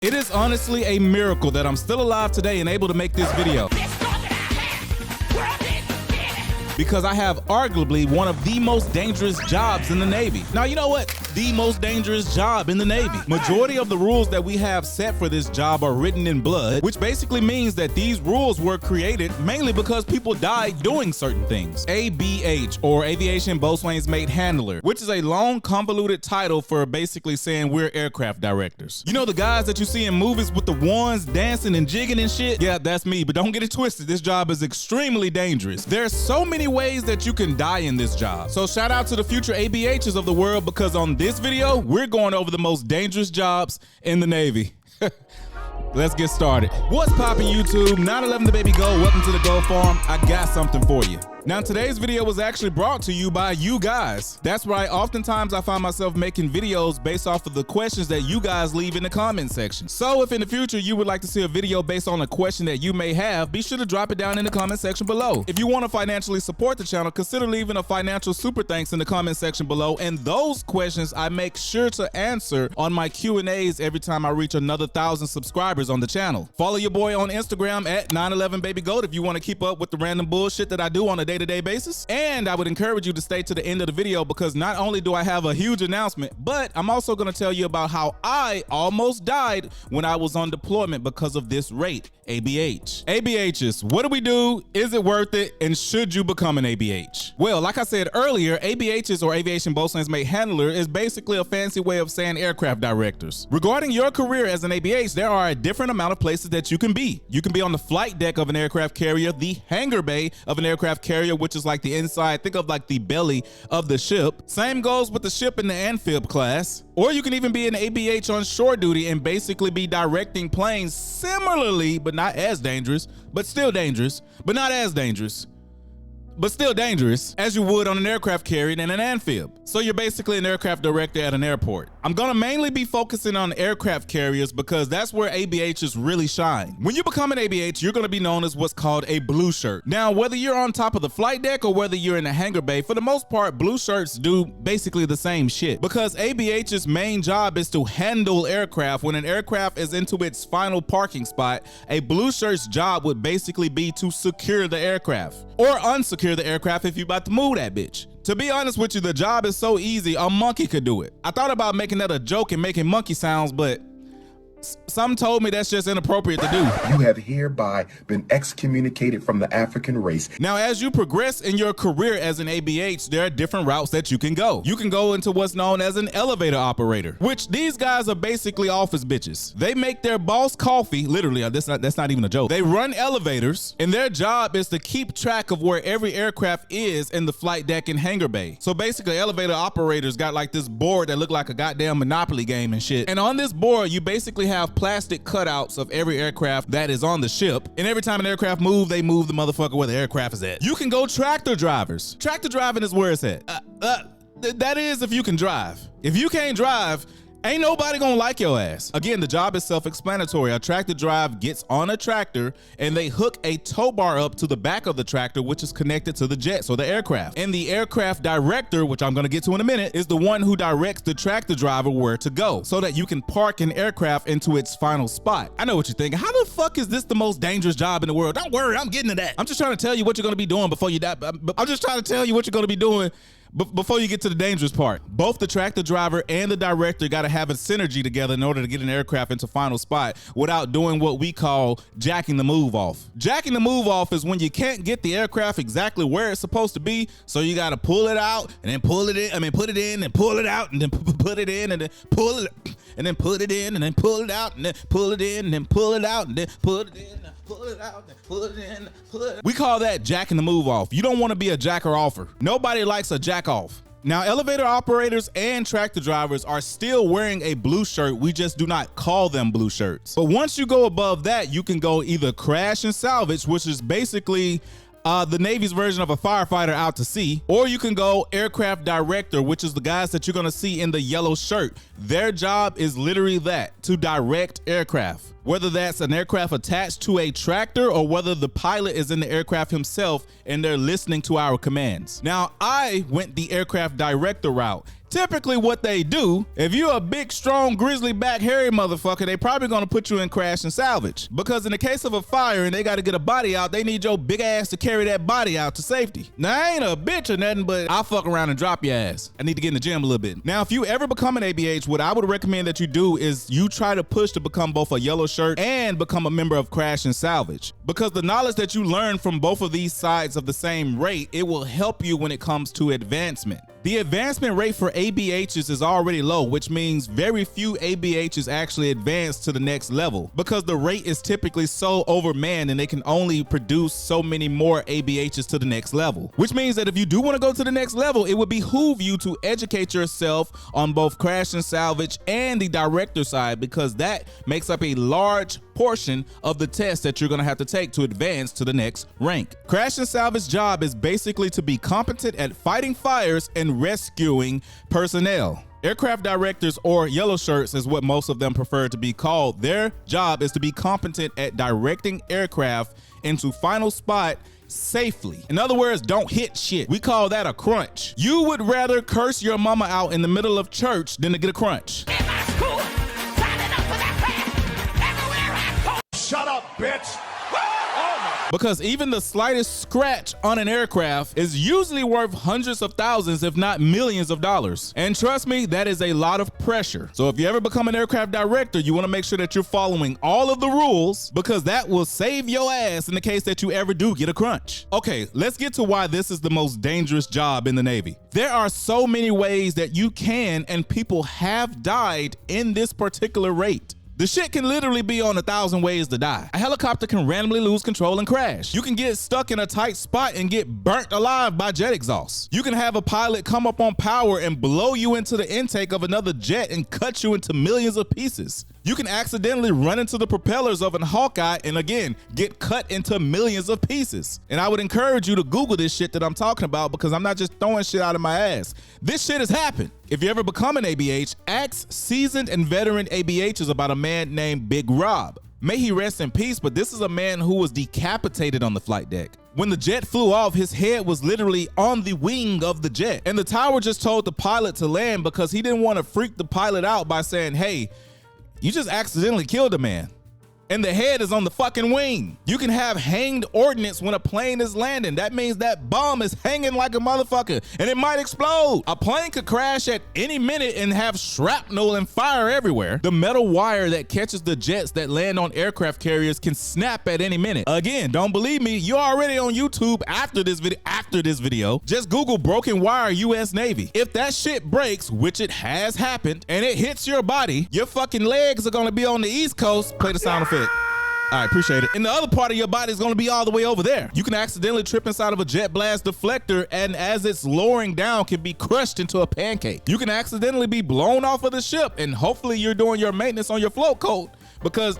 It is honestly a miracle that I'm still alive today and able to make this video, because I have arguably one of the most dangerous jobs in the Navy. Now, you know what? The most dangerous job in the Navy. Majority of the rules that we have set for this job are written in blood, which basically means that these rules were created mainly because people died doing certain things. ABH, or Aviation Boatswain's Mate Handler, which is a long, convoluted title for basically saying we're aircraft directors. You know the guys that you see in movies with the wands dancing and jigging and shit? Yeah, that's me, but don't get it twisted. This job is extremely dangerous. There's so many ways that you can die in this job. So shout out to the future ABHs of the world, because on this video, we're going over the most dangerous jobs in the Navy. Let's get started. What's poppin' YouTube? 911 the baby go. Welcome to the Go Farm. I got something for you. Now, today's video was actually brought to you by you guys. That's right. Oftentimes I find myself making videos based off of the questions that you guys leave in the comment section. So if in the future you would like to see a video based on a question that you may have, be sure to drop it down in the comment section below. If you want to financially support the channel, consider leaving a financial super thanks in the comment section below. And those questions I make sure to answer on my Q&As every time I reach another 1,000 subscribers on the channel. Follow your boy on Instagram at 911babygoat if you want to keep up with the random bullshit that I do on a day-to-day basis. And I would encourage you to stay to the end of the video, because not only do I have a huge announcement, but I'm also going to tell you about how I almost died when I was on deployment because of this rate, ABH. ABHs, what do we do? Is it worth it? And should you become an ABH? Well, like I said earlier, ABHs, or Aviation Boatswain's Mate Handler, is basically a fancy way of saying aircraft directors. Regarding your career as an ABH, there are a different amount of places that you can be. You can be on the flight deck of an aircraft carrier, the hangar bay of an aircraft carrier, which is like the inside, think of like the belly of the ship. Same goes with the ship in the amphib class. Or you can even be an ABH on shore duty and basically be directing planes similarly, but not as dangerous, but still dangerous, but not as dangerous, but still dangerous as you would on an aircraft carrier and an amphib. So you're basically an aircraft director at an airport. I'm gonna mainly be focusing on aircraft carriers because that's where ABHs really shine. When you become an ABH, you're gonna be known as what's called a blue shirt. Now, whether you're on top of the flight deck or whether you're in the hangar bay, for the most part, blue shirts do basically the same shit, because ABH's main job is to handle aircraft. When an aircraft is into its final parking spot, a blue shirt's job would basically be to secure the aircraft, or unsecure the aircraft if you about to move that bitch. To be honest with you, the job is so easy, a monkey could do it. I thought about making that a joke and making monkey sounds, but some told me that's just inappropriate to do. You have hereby been excommunicated from the African race. Now, as you progress in your career as an ABH, there are different routes that you can go. You can go into what's known as an elevator operator, which these guys are basically office bitches. They make their boss coffee, literally, that's not even a joke. They run elevators, and their job is to keep track of where every aircraft is in the flight deck and hangar bay. So basically, elevator operators got like this board that look like a goddamn Monopoly game and shit. And on this board, you basically have plastic cutouts of every aircraft that is on the ship, and every time an aircraft moves, they move the motherfucker where the aircraft is at. You can go tractor drivers. Tractor driving is where it's at. That is if you can drive. If you can't drive, ain't nobody gonna like your ass. Again, the job is self-explanatory. A tractor drive gets on a tractor and they hook a tow bar up to the back of the tractor, which is connected to the jets or the aircraft. And the aircraft director, which I'm gonna get to in a minute, is the one who directs the tractor driver where to go so that you can park an aircraft into its final spot. I know what you're thinking. How the fuck is this the most dangerous job in the world? Don't worry, I'm getting to that. I'm just trying to tell you what you're gonna be doing before you die. I'm just trying to tell you what you're gonna be doing before you get to the dangerous part. Both the tractor driver and the director got to have a synergy together in order to get an aircraft into final spot without doing what we call jacking the move off. Jacking the move off is when you can't get the aircraft exactly where it's supposed to be, so you got to pull it out and then pull it in, put it in and pull it out and then put it in and then pull it and then put it in and then pull it out and then pull it in and then pull it out and then put it in. Pull it out, pull it in, pull it. We call that jacking the move off. You don't want to be a jacker offer. Nobody likes a jack off. Now, elevator operators and tractor drivers are still wearing a blue shirt. We just do not call them blue shirts. But once you go above that, you can go either crash and salvage, which is basically the Navy's version of a firefighter out to sea, or you can go aircraft director, which is the guys that you're gonna see in the yellow shirt. Their job is literally that, to direct aircraft. Whether that's an aircraft attached to a tractor or whether the pilot is in the aircraft himself and they're listening to our commands. Now, I went the aircraft director route. Typically what they do, if you're a big, strong, grizzly back, hairy motherfucker, they probably gonna put you in crash and salvage. Because in the case of a fire and they gotta get a body out, they need your big ass to carry that body out to safety. Now, I ain't a bitch or nothing, but I'll fuck around and drop your ass. I need to get in the gym a little bit. Now, if you ever become an ABH, what I would recommend that you do is you try to push to become both a yellow shirt and become a member of Crash and Salvage. Because the knowledge that you learn from both of these sides of the same rate, it will help you when it comes to advancement. The advancement rate for ABHs is already low, which means very few ABHs actually advance to the next level because the rate is typically so overmanned and they can only produce so many more ABHs to the next level. Which means that if you do want to go to the next level, it would behoove you to educate yourself on both Crash and Salvage and the director side, because that makes up a large portion of the test that you're going to have to take to advance to the next rank. Crash and Salvage job is basically to be competent at fighting fires and rescuing personnel. Aircraft directors, or yellow shirts is what most of them prefer to be called. Their job is to be competent at directing aircraft into final spot safely. In other words, don't hit shit. We call that a crunch. You would rather curse your mama out in the middle of church than to get a crunch. Shut up, bitch! Because even the slightest scratch on an aircraft is usually worth hundreds of thousands, if not millions of dollars. And trust me, that is a lot of pressure. So if you ever become an aircraft director, you want to make sure that you're following all of the rules, because that will save your ass in the case that you ever do get a crunch. Okay, let's get to why this is the most dangerous job in the Navy. There are so many ways that you can and people have died in this particular rate. The shit can literally be on 1,000 ways to die. A helicopter can randomly lose control and crash. You can get stuck in a tight spot and get burnt alive by jet exhaust. You can have a pilot come up on power and blow you into the intake of another jet and cut you into millions of pieces. You can accidentally run into the propellers of an Hawkeye and again, get cut into millions of pieces. And I would encourage you to Google this shit that I'm talking about, because I'm not just throwing shit out of my ass. This shit has happened. If you ever become an ABH, ask seasoned and veteran ABHs about a man named Big Rob. May he rest in peace, but this is a man who was decapitated on the flight deck. When the jet flew off, his head was literally on the wing of the jet. And the tower just told the pilot to land because he didn't want to freak the pilot out by saying, hey, you just accidentally killed a man. And the head is on the fucking wing. You can have hanged ordnance when a plane is landing. That means that bomb is hanging like a motherfucker and it might explode. A plane could crash at any minute and have shrapnel and fire everywhere. The metal wire that catches the jets that land on aircraft carriers can snap at any minute. Again, don't believe me? You're already on YouTube after this video. Just Google broken wire US Navy. If that shit breaks, which it has happened, and it hits your body, your fucking legs are gonna be on the East Coast. Play the sound effect. All right, appreciate it. And the other part of your body is going to be all the way over there. You can accidentally trip inside of a jet blast deflector, and as it's lowering down, can be crushed into a pancake. You can accidentally be blown off of the ship, and hopefully you're doing your maintenance on your float coat, because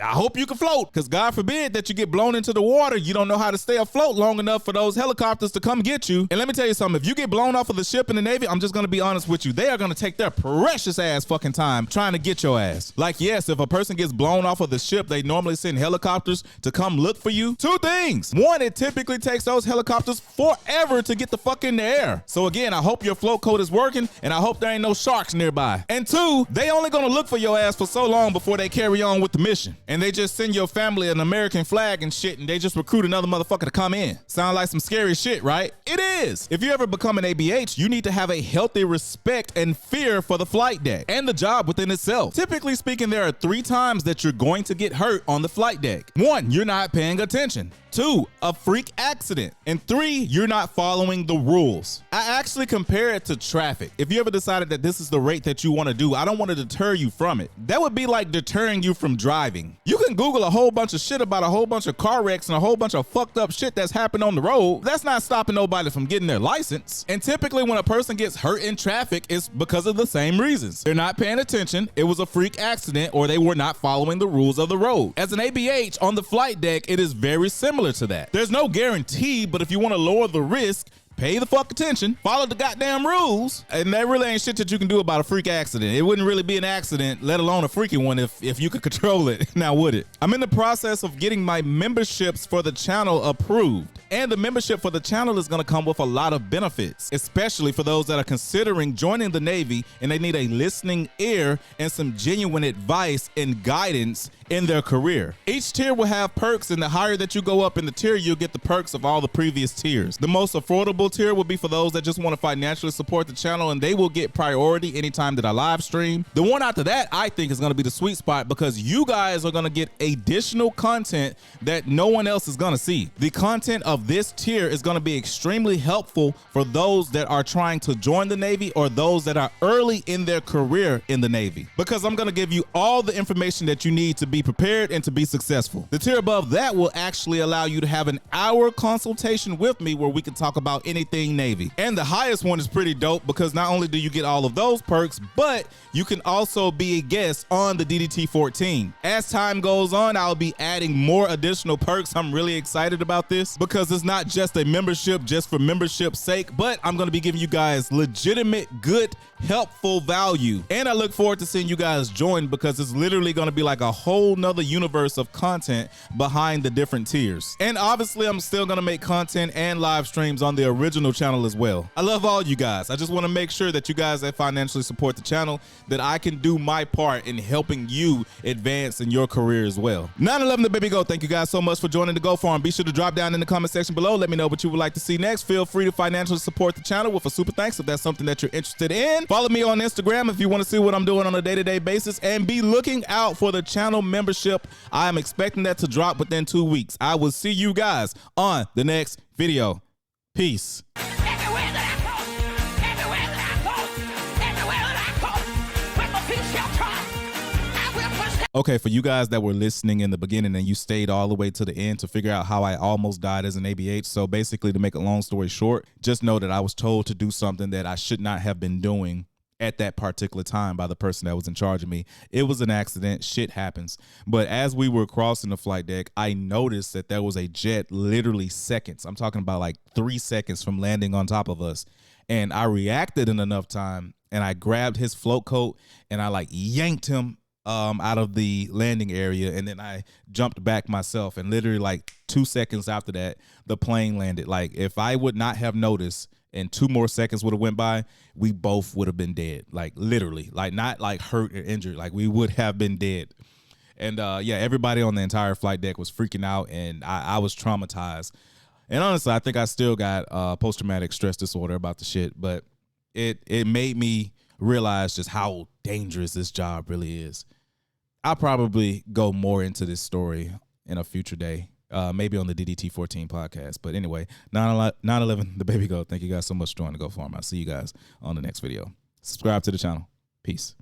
I hope you can float, because God forbid that you get blown into the water. You don't know how to stay afloat long enough for those helicopters to come get you. And let me tell you something, if you get blown off of the ship in the Navy, I'm just going to be honest with you, they are going to take their precious ass fucking time trying to get your ass. Like, yes, if a person gets blown off of the ship, they normally send helicopters to come look for you. Two things. One, it typically takes those helicopters forever to get the fuck in the air. So again, I hope your float coat is working, and I hope there ain't no sharks nearby. And two, they only going to look for your ass for so long before they carry on with the mission. And they just send your family an American flag and shit, and they just recruit another motherfucker to come in. Sound like some scary shit, right? It is. If you ever become an ABH, you need to have a healthy respect and fear for the flight deck and the job within itself. Typically speaking, there are 3 times that you're going to get hurt on the flight deck. 1, you're not paying attention. 2, a freak accident. And 3, you're not following the rules. I actually compare it to traffic. If you ever decided that this is the rate that you want to do, I don't want to deter you from it. That would be like deterring you from driving. You can Google a whole bunch of shit about a whole bunch of car wrecks and a whole bunch of fucked up shit that's happened on the road. That's not stopping nobody from getting their license. And typically when a person gets hurt in traffic, it's because of the same reasons. They're not paying attention, it was a freak accident, or they were not following the rules of the road. As an ABH on the flight deck, it is very similar to that. There's no guarantee, but if you want to lower the risk, pay the fuck attention, follow the goddamn rules, and there really ain't shit that you can do about a freak accident. It wouldn't really be an accident, let alone a freaky one, if you could control it. Now, would it? I'm in the process of getting my memberships for the channel approved. And the membership for the channel is going to come with a lot of benefits, especially for those that are considering joining the Navy and they need a listening ear and some genuine advice and guidance in their career. Each tier will have perks, and the higher that you go up in the tier, you'll get the perks of all the previous tiers. The most affordable tier will be for those that just want to financially support the channel, and they will get priority anytime that I live stream. The one after that, I think, is going to be the sweet spot, because you guys are going to get additional content that no one else is going to see. The content of this tier is going to be extremely helpful for those that are trying to join the Navy or those that are early in their career in the Navy, because I'm going to give you all the information that you need to be prepared and to be successful. The tier above that will actually allow you to have an hour consultation with me where we can talk about anything Navy. And the highest one is pretty dope, because not only do you get all of those perks, but you can also be a guest on the DDT 14. As time goes on, I'll be adding more additional perks. I'm really excited about this, because it's not just a membership just for membership's sake, but I'm going to be giving you guys legitimate, good, helpful value. And I look forward to seeing you guys join, because it's literally going to be like a whole nother universe of content behind the different tiers. And obviously, I'm still going to make content and live streams on the original channel as well. I love all you guys. I just want to make sure that you guys that financially support the channel, that I can do my part in helping you advance in your career as well. 911 the Baby Goat, thank you guys so much for joining the Go Farm. Be sure to drop down in the comment section below. Let me know what you would like to see next. Feel free to financially support the channel with a super thanks if that's something that you're interested in. Follow me on Instagram if you want to see what I'm doing on a day-to-day basis, and be looking out for the channel membership. I am expecting that to drop within 2 weeks. I will see you guys on the next video. Peace. Okay, for you guys that were listening in the beginning and you stayed all the way to the end to figure out how I almost died as an ABH. So basically, to make a long story short, just know that I was told to do something that I should not have been doing at that particular time by the person that was in charge of me. It was an accident. Shit happens. But as we were crossing the flight deck, I noticed that there was a jet literally seconds. I'm talking about like 3 seconds from landing on top of us. And I reacted in enough time, and I grabbed his float coat and I like yanked him out of the landing area, and then I jumped back myself, and literally like 2 seconds after that, the plane landed. Like, if I would not have noticed and 2 more seconds would have went by, we both would have been dead. Like, literally, like, not like hurt or injured, like we would have been dead. And yeah, everybody on the entire flight deck was freaking out, and I was traumatized. And honestly, I think I still got post-traumatic stress disorder about the shit, but it made me realize just how dangerous this job really is. I'll probably go more into this story in a future day, maybe on the DDT 14 podcast. But anyway, 911 the Baby Goat, thank you guys so much for joining the Go Farm. I'll see you guys on the next video. Subscribe to the channel. Peace.